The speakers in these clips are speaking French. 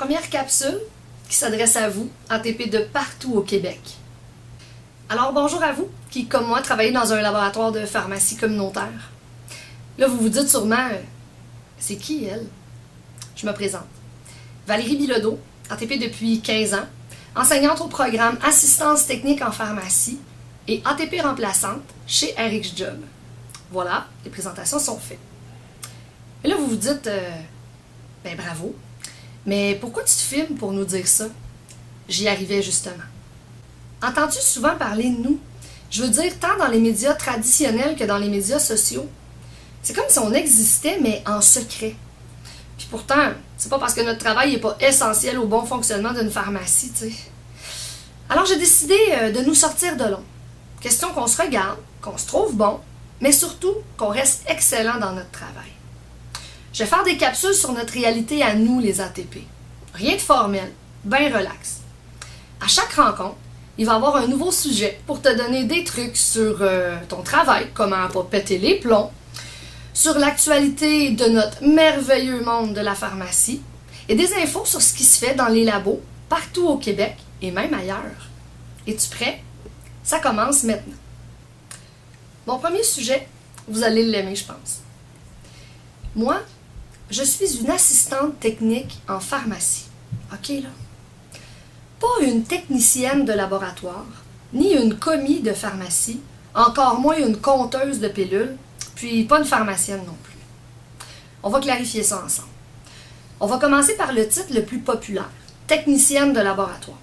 première capsule qui s'adresse à vous, ATP de partout au Québec. Alors bonjour à vous qui, comme moi, travaillez dans un laboratoire de pharmacie communautaire. Là, vous vous dites sûrement, c'est qui elle? Je me présente. Valérie Bilodeau, ATP depuis 15 ans, enseignante au programme Assistance technique en pharmacie et ATP remplaçante chez RxJob. Voilà, les présentations sont faites. Et là, vous vous dites, ben bravo, mais pourquoi tu te filmes pour nous dire ça? J'y arrivais justement. Entends-tu souvent parler de nous? Je veux dire, tant dans les médias traditionnels que dans les médias sociaux. C'est comme si on existait, mais en secret. Puis pourtant, c'est pas parce que notre travail n'est pas essentiel au bon fonctionnement d'une pharmacie, tu sais. Alors j'ai décidé de nous sortir de l'ombre. Question qu'on se regarde, qu'on se trouve bon, mais surtout qu'on reste excellent dans notre travail. Je vais faire des capsules sur notre réalité à nous, les ATP. Rien de formel, bien relax. À chaque rencontre, il va y avoir un nouveau sujet pour te donner des trucs sur ton travail, comment pas péter les plombs, sur l'actualité de notre merveilleux monde de la pharmacie et des infos sur ce qui se fait dans les labos, partout au Québec et même ailleurs. Es-tu prêt? Ça commence maintenant. Mon premier sujet, vous allez l'aimer, je pense. Moi, je suis une assistante technique en pharmacie. OK, là? Pas une technicienne de laboratoire, ni une commis de pharmacie, encore moins une compteuse de pilules, puis pas une pharmacienne non plus. On va clarifier ça ensemble. On va commencer par le titre le plus populaire, technicienne de laboratoire.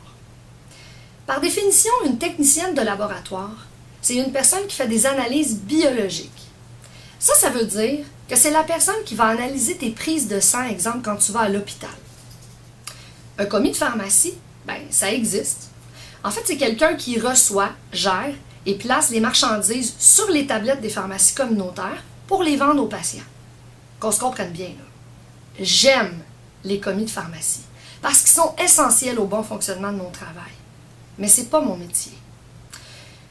Par définition, une technicienne de laboratoire, c'est une personne qui fait des analyses biologiques. Ça veut dire que c'est la personne qui va analyser tes prises de sang, exemple, quand tu vas à l'hôpital. Un commis de pharmacie, ben, ça existe. En fait, c'est quelqu'un qui reçoit, gère et place les marchandises sur les tablettes des pharmacies communautaires pour les vendre aux patients. Qu'on se comprenne bien, là. J'aime les commis de pharmacie parce qu'ils sont essentiels au bon fonctionnement de mon travail. Mais c'est pas mon métier.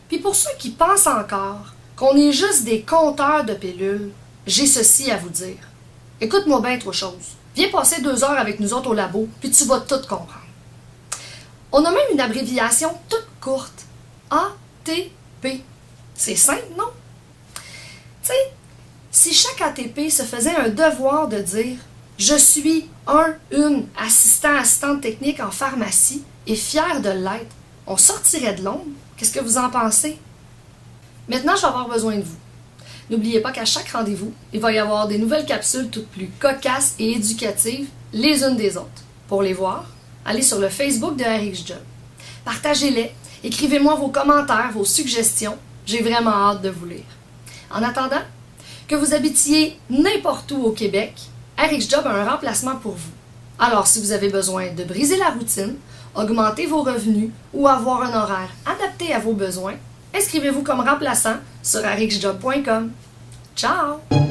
Puis pour ceux qui pensent encore qu'on est juste des compteurs de pilules, j'ai ceci à vous dire. Écoute-moi bien trois choses. Viens passer 2 heures avec nous autres au labo, puis tu vas tout comprendre. On a même une abréviation toute courte. ATP. C'est simple, non? Tu sais, si chaque ATP se faisait un devoir de dire « Je suis une assistante technique en pharmacie et fier de l'être », on sortirait de l'ombre. Qu'est-ce que vous en pensez? Maintenant, je vais avoir besoin de vous. N'oubliez pas qu'à chaque rendez-vous, il va y avoir des nouvelles capsules toutes plus cocasses et éducatives les unes des autres. Pour les voir, allez sur le Facebook de RxJob. Partagez-les, écrivez-moi vos commentaires, vos suggestions. J'ai vraiment hâte de vous lire. En attendant, que vous habitiez n'importe où au Québec, RxJob a un remplacement pour vous. Alors, si vous avez besoin de briser la routine, augmenter vos revenus ou avoir un horaire adapté à vos besoins, inscrivez-vous comme remplaçant sur rxjob.com. Ciao!